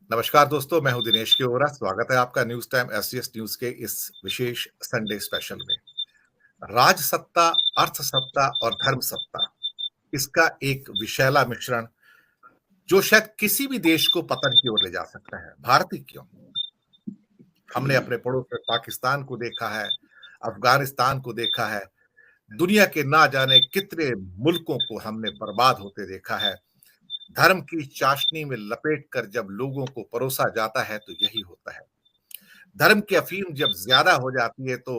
नमस्कार दोस्तों, मैं हूं दिनेश के ओरा। स्वागत है आपका न्यूज टाइम एसडीएस न्यूज के इस विशेष संडे स्पेशल में। राज सत्ता, अर्थ सत्ता और धर्म सत्ता, इसका एक विशैला मिश्रण जो शायद किसी भी देश को पतन की ओर ले जा सकता है। भारत ही क्यों, हमने अपने पड़ोस में पाकिस्तान को देखा है, अफगानिस्तान को देखा है, दुनिया के ना जाने कितने मुल्कों को हमने बर्बाद होते देखा है। धर्म की चाशनी में लपेट कर जब लोगों को परोसा जाता है तो यही होता है। धर्म की अफीम जब ज्यादा हो जाती है तो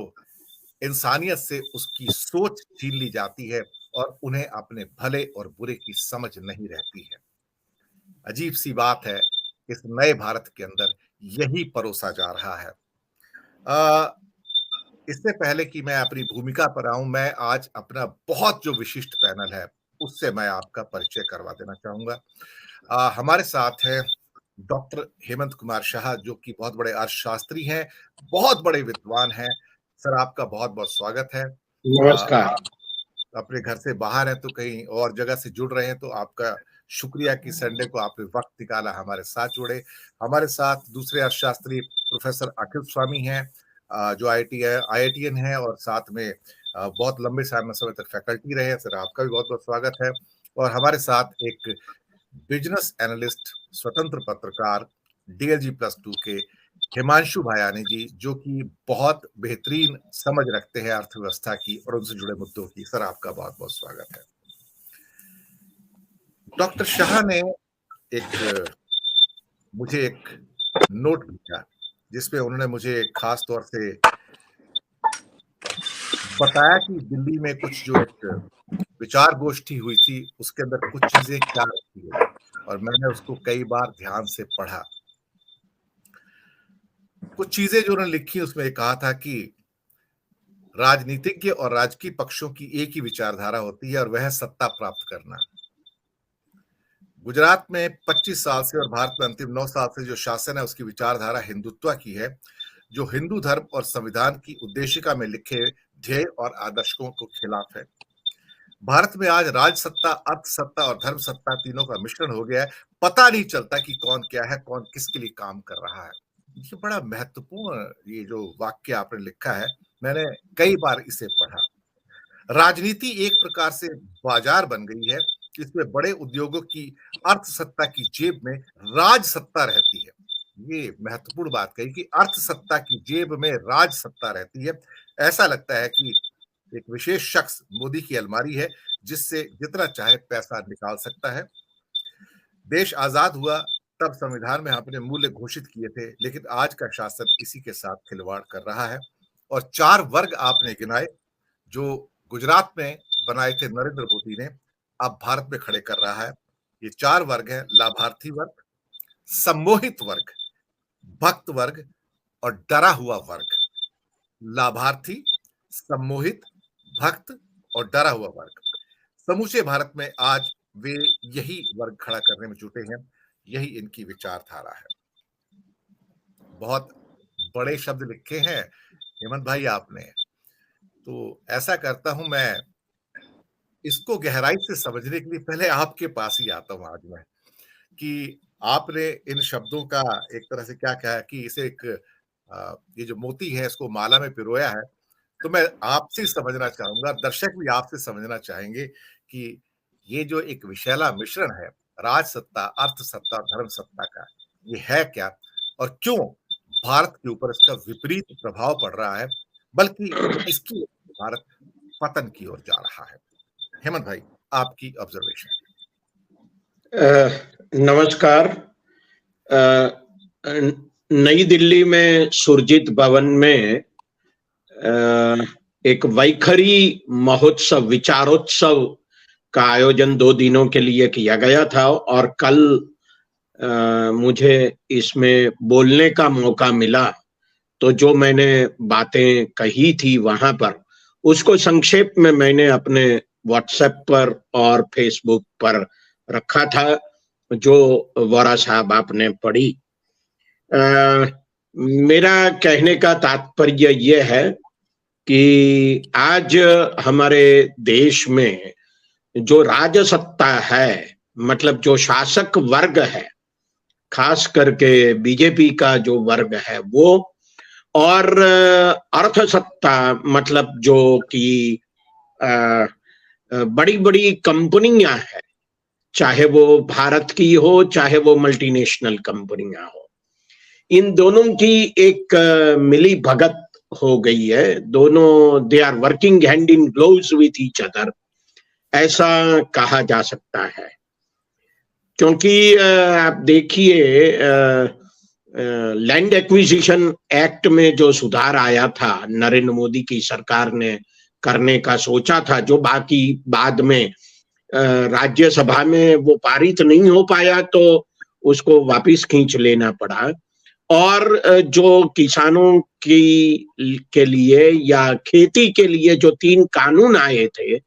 इंसानियत से उसकी सोच छीन ली जाती है और उन्हें अपने भले और बुरे की समझ नहीं रहती है। अजीब सी बात है, इस नए भारत के अंदर यही परोसा जा रहा है। आ, इससे पहले कि मैं अपनी भूमिका पर आऊं, मैं आज अपना बहुत जो विशिष्ट पैनल है उससे मैं आपका परिचय करवा देना चाहूंगा। हमारे साथ है डॉक्टर हेमंत कुमार शाह, जो कि बहुत बड़े अर्थशास्त्री हैं, बहुत बड़े विद्वान हैं। सर, आपका बहुत बहुत स्वागत है। नमस्कार। आप अपने घर से बाहर हैं तो कहीं और जगह से जुड़ रहे हैं, तो आपका शुक्रिया कि संडे को आपने वक्त निकाला हमारे साथ जुड़े। हमारे साथ दूसरे अर्थशास्त्री प्रोफेसर अखिल स्वामी हैं, जो आईआईटीएन है और साथ में बहुत लंबे समय तक फैकल्टी रहे हैं। सर, आपका भी बहुत बहुत स्वागत है। और हमारे साथ एक बिजनेस एनालिस्ट, स्वतंत्र पत्रकार, डीएलजी प्लस 2 के हिमांशु भायानी जी, जो कि बहुत बेहतरीन समझ रखते हैं अर्थव्यवस्था की और उनसे जुड़े मुद्दों की। सर, आपका बहुत बहुत स्वागत है। डॉक्टर शाह ने मुझे एक नोट भेजा जिसमें उन्होंने मुझे खास तौर से बताया कि दिल्ली में कुछ जो एक विचार गोष्ठी हुई थी उसके अंदर कुछ चीजें क्या रखी गई, और मैंने उसको कई बार ध्यान से पढ़ा। कुछ चीजें जो उन्होंने लिखी उसमें कहा था कि राजनीतिज्ञ और राजकीय पक्षों की एक ही विचारधारा होती है और वह है सत्ता प्राप्त करना। गुजरात में 25 साल से और भारत में अंतिम 9 साल से जो शासन है उसकी विचारधारा हिंदुत्व की है, जो हिंदू धर्म और संविधान की उद्देशिका में लिखे ध्येय और आदर्शों को खिलाफ है। भारत में आज राज सत्ता, अर्थ सत्ता और धर्म सत्ता तीनों का मिश्रण हो गया है। पता नहीं चलता कि कौन क्या है, कौन किसके लिए काम कर रहा है। ये बड़ा महत्वपूर्ण ये जो वाक्य आपने लिखा है, मैंने कई बार इसे पढ़ा। राजनीति एक प्रकार से बाजार बन गई है जिसमें बड़े उद्योगों की अर्थ सत्ता की जेब में राज सत्ता रहती है। ये महत्वपूर्ण बात कही कि अर्थ सत्ता की जेब में राज सत्ता रहती है। ऐसा लगता है कि एक विशेष शख्स मोदी की अलमारी है जिससे जितना चाहे पैसा निकाल सकता है। देश आजाद हुआ तब संविधान में आपने मूल्य घोषित किए थे, लेकिन आज का शासन इसी के साथ खिलवाड़ कर रहा है। और 4 वर्ग आपने गिनाए जो गुजरात में बनाए थे नरेंद्र मोदी ने, अब भारत में खड़े कर रहा है। ये 4 वर्ग हैं: लाभार्थी वर्ग, सम्मोहित वर्ग, भक्त वर्ग और डरा हुआ वर्ग। लाभार्थी, सम्मोहित, भक्त और डरा हुआ वर्ग, समूचे भारत में आज वे यही वर्ग खड़ा करने में जुटे हैं। यही इनकी विचारधारा है। बहुत बड़े शब्द लिखे हैं हेमंत भाई आपने, तो ऐसा करता हूं मैं इसको गहराई से समझने के लिए पहले आपके पास ही आता हूं आज मैं, कि आपने इन शब्दों का एक तरह से क्या कहा कि इसे एक ये जो मोती है इसको माला में पिरोया है। तो मैं आपसे समझना चाहूंगा, दर्शक भी आपसे समझना चाहेंगे कि ये जो एक विशैला मिश्रण है राज सत्ता, अर्थ सत्ता, धर्म सत्ता का, ये है क्या और क्यों भारत के ऊपर इसका विपरीत प्रभाव पड़ रहा है, बल्कि इसकी भारत पतन की ओर जा रहा है। हेमंत भाई, आपकी ऑब्जर्वेशन। नमस्कार। नई दिल्ली में सुरजीत भवन में एक वैखरी महोत्सव, विचारोत्सव का आयोजन 2 दिनों के लिए किया गया था और कल मुझे इसमें बोलने का मौका मिला। तो जो मैंने बातें कही थी वहां पर, उसको संक्षेप में मैंने अपने व्हाट्सएप पर और फेसबुक पर रखा था, जो वोरा साहब आपने पढ़ी। मेरा कहने का तात्पर्य यह है कि आज हमारे देश में जो राजसत्ता है, मतलब जो शासक वर्ग है, खास करके बीजेपी का जो वर्ग है वो, और अर्थसत्ता मतलब जो कि बड़ी बड़ी कंपनियां हैं, चाहे वो भारत की हो चाहे वो मल्टीनेशनल कंपनियां हो, इन दोनों की एक मिली भगत हो गई है। दोनों they are working hand in gloves with each other, ऐसा कहा जा सकता है। क्योंकि आप देखिए लैंड एक्विजिशन एक्ट में जो सुधार आया था, नरेंद्र मोदी की सरकार ने करने का सोचा था, जो बाकी बाद में राज्यसभा में वो पारित नहीं हो पाया तो उसको वापस खींच लेना पड़ा। और जो किसानों के लिए या खेती के लिए जो 3 कानून आए थे,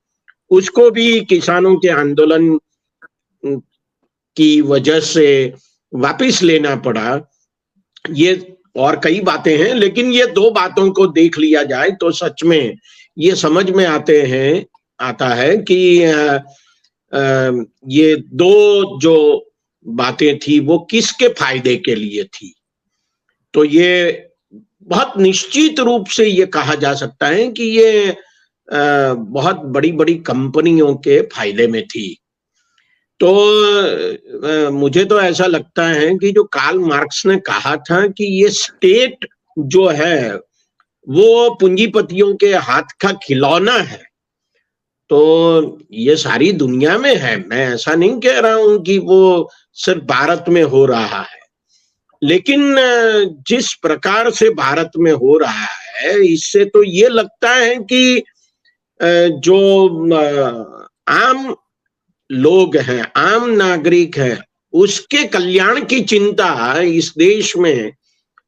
उसको भी किसानों के आंदोलन की वजह से वापस लेना पड़ा। ये और कई बातें हैं, लेकिन ये 2 बातों को देख लिया जाए तो सच में ये समझ में आता है कि ये 2 जो बातें थी वो किसके फायदे के लिए थी। तो ये बहुत निश्चित रूप से ये कहा जा सकता है कि ये बहुत बड़ी बड़ी कंपनियों के फायदे में थी। तो मुझे तो ऐसा लगता है कि जो कार्ल मार्क्स ने कहा था कि ये स्टेट जो है वो पूंजीपतियों के हाथ का खिलौना है, तो ये सारी दुनिया में है। मैं ऐसा नहीं कह रहा हूं कि वो सिर्फ भारत में हो रहा है, लेकिन जिस प्रकार से भारत में हो रहा है, इससे तो ये लगता है कि जो आम लोग हैं, आम नागरिक हैं, उसके कल्याण की चिंता इस देश में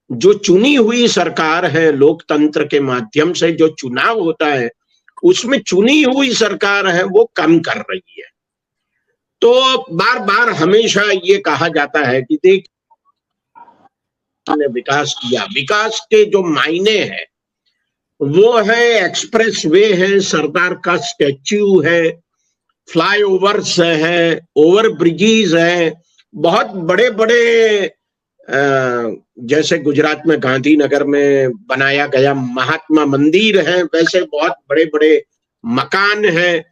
जो चुनी हुई सरकार है, लोकतंत्र के माध्यम से जो चुनाव होता है, उसमें चुनी हुई सरकार है वो कम कर रही है। तो बार बार हमेशा ये कहा जाता है कि देख ने विकास किया, विकास के जो मायने हैं वो है एक्सप्रेस वे है, सरदार का स्टैच्यू है, फ्लाईओवर्स है, ओवर ब्रिजेस है, बहुत बड़े बड़े जैसे गुजरात में गांधीनगर में बनाया गया महात्मा मंदिर है, वैसे बहुत बड़े बड़े मकान है,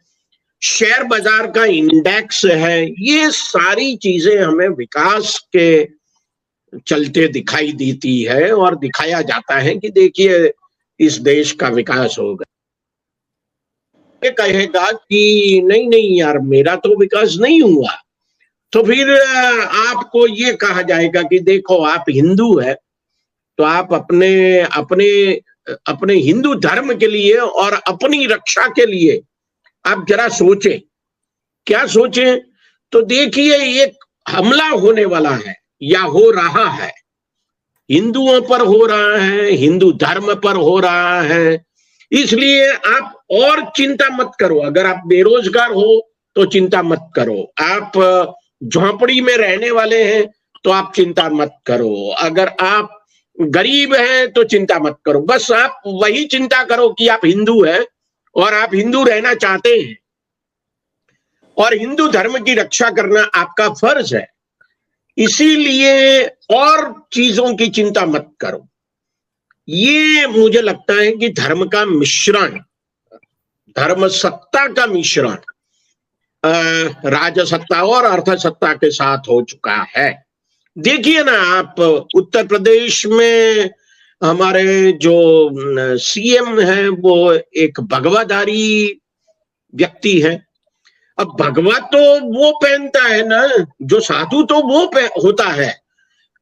शेयर बाजार का इंडेक्स है। ये सारी चीजें हमें विकास के चलते दिखाई देती है और दिखाया जाता है कि देखिए इस देश का विकास होगा। ये कहेगा कि नहीं नहीं यार, मेरा तो विकास नहीं हुआ, तो फिर आपको ये कहा जाएगा कि देखो आप हिंदू है तो आप अपने हिंदू धर्म के लिए और अपनी रक्षा के लिए आप जरा सोचें। क्या सोचें? तो देखिए एक हमला होने वाला है या हो रहा है, हिंदुओं पर हो रहा है, हिंदू धर्म पर हो रहा है, इसलिए आप और चिंता मत करो। अगर आप बेरोजगार हो तो चिंता मत करो, आप झोंपड़ी में रहने वाले हैं तो आप चिंता मत करो, अगर आप गरीब हैं तो चिंता मत करो, बस आप वही चिंता करो कि आप हिंदू हैं और आप हिंदू रहना चाहते हैं और हिंदू धर्म की रक्षा करना आपका फर्ज है, इसीलिए और चीजों की चिंता मत करो। ये मुझे लगता है कि धर्म का मिश्रण, धर्म सत्ता का मिश्रण राजसत्ता और अर्थसत्ता के साथ हो चुका है। देखिए ना आप उत्तर प्रदेश में हमारे जो सीएम है वो एक भगवाधारी व्यक्ति है। अब भगवा तो वो पहनता है ना, जो साधु तो वो होता है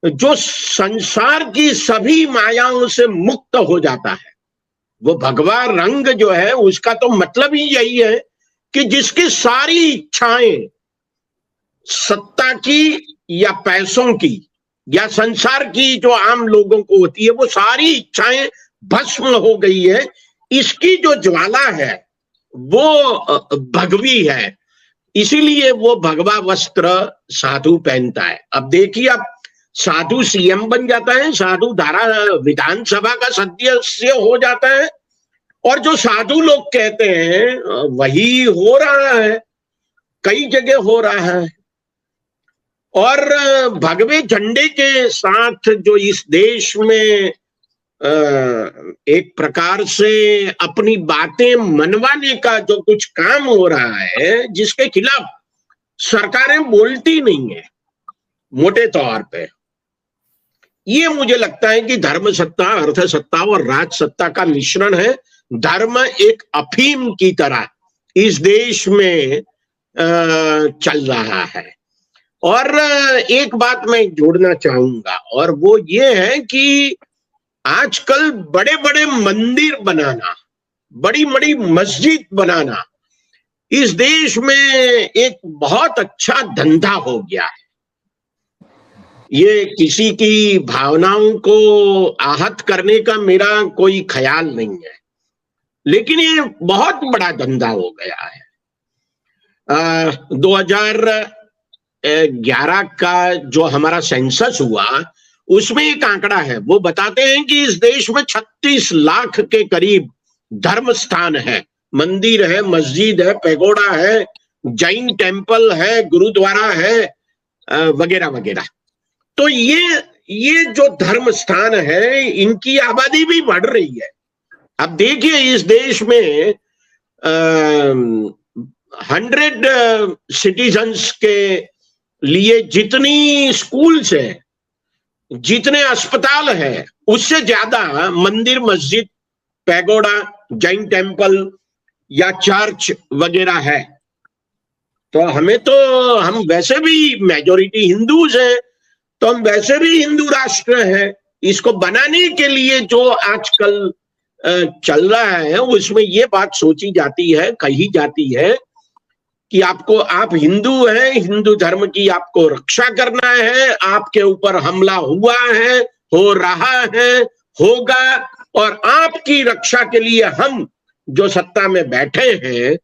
जो संसार की सभी मायाओं से मुक्त हो जाता है। वो भगवा रंग जो है उसका तो मतलब ही यही है कि जिसकी सारी इच्छाएं सत्ता की या पैसों की या संसार की जो आम लोगों को होती है, वो सारी इच्छाएं भस्म हो गई है। इसकी जो ज्वाला है वो भगवी है, इसीलिए वो भगवा वस्त्र साधु पहनता है। अब देखिए, अब साधु सीएम बन जाता है, साधु धारा विधानसभा का सदस्य हो जाता है, और जो साधु लोग कहते हैं वही हो रहा है, कई जगह हो रहा है। और भगवे झंडे के साथ जो इस देश में एक प्रकार से अपनी बातें मनवाने का जो कुछ काम हो रहा है, जिसके खिलाफ सरकारें बोलती नहीं है मोटे तौर पे, ये मुझे लगता है कि धर्म सत्ता, अर्थ सत्ता और राज सत्ता का मिश्रण है। धर्म एक अफीम की तरह इस देश में चल रहा है। और एक बात मैं जोड़ना चाहूंगा, और वो ये है कि आजकल बड़े बड़े मंदिर बनाना, बड़ी बड़ी मस्जिद बनाना इस देश में एक बहुत अच्छा धंधा हो गया है। ये किसी की भावनाओं को आहत करने का मेरा कोई ख्याल नहीं है, लेकिन ये बहुत बड़ा धंधा हो गया है। 2011 का जो हमारा सेंसस हुआ, उसमें एक आंकड़ा है, वो बताते हैं कि इस देश में 36 लाख के करीब धर्म स्थान है, मंदिर है, मस्जिद है, पैगोडा है, जैन टेम्पल है, गुरुद्वारा है, वगैरह वगैरह। तो ये जो धर्म स्थान है, इनकी आबादी भी बढ़ रही है। अब देखिए, इस देश में 100 सिटीजन्स के लिए जितनी स्कूल्स है, जितने अस्पताल है, उससे ज्यादा मंदिर, मस्जिद, पैगोडा, जैन टेम्पल या चर्च वगैरह है। तो हम वैसे भी मेजॉरिटी हिंदूज हैं, तो हम वैसे भी हिंदू राष्ट्र है। इसको बनाने के लिए जो आजकल चल रहा है, उसमें ये बात सोची जाती है, कही जाती है कि आप हिंदू हैं, हिंदू धर्म की आपको रक्षा करना है, आपके ऊपर हमला हुआ है, हो रहा है, होगा, और आपकी रक्षा के लिए हम जो सत्ता में बैठे हैं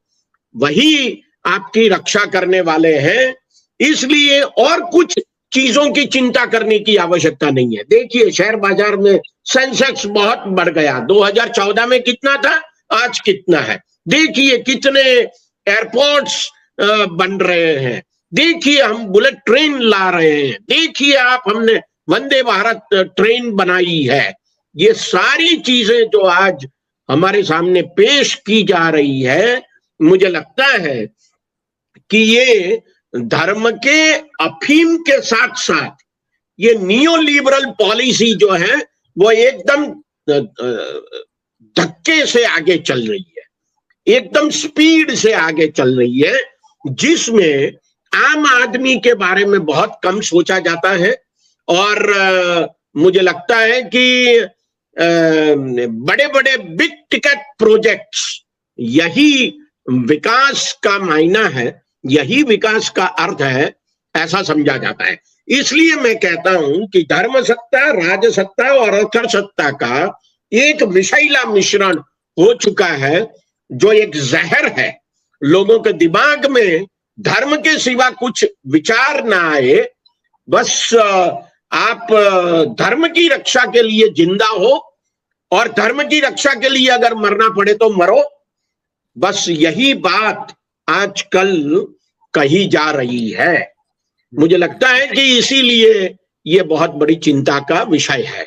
वही आपकी रक्षा करने वाले हैं। इसलिए और कुछ चीजों की चिंता करने की आवश्यकता नहीं है। देखिए, शेयर बाजार में सेंसेक्स बहुत बढ़ गया। 2014 में कितना था, आज कितना है। देखिए कितने एयरपोर्ट्स बन रहे हैं, देखिए हम बुलेट ट्रेन ला रहे हैं, देखिए हमने वंदे भारत ट्रेन बनाई है। ये सारी चीजें जो आज हमारे सामने पेश की जा रही है, मुझे लगता है कि ये धर्म के अफीम के साथ साथ ये नियो लिबरल पॉलिसी जो है वो एकदम धक्के से आगे चल रही है, एकदम स्पीड से आगे चल रही है, जिसमें आम आदमी के बारे में बहुत कम सोचा जाता है। और मुझे लगता है कि बड़े बड़े बिग टिकट प्रोजेक्ट्स, यही विकास का मायना है, यही विकास का अर्थ है, ऐसा समझा जाता है। इसलिए मैं कहता हूं कि धर्म सत्ता, राज सत्ता और अर्थ सत्ता का एक विषैला मिश्रण हो चुका है, जो एक जहर है। लोगों के दिमाग में धर्म के सिवा कुछ विचार ना आए, बस आप धर्म की रक्षा के लिए जिंदा हो और धर्म की रक्षा के लिए अगर मरना पड़े तो मरो, बस यही बात आजकल कही जा रही है। मुझे लगता है कि इसीलिए ये बहुत बड़ी चिंता का विषय है।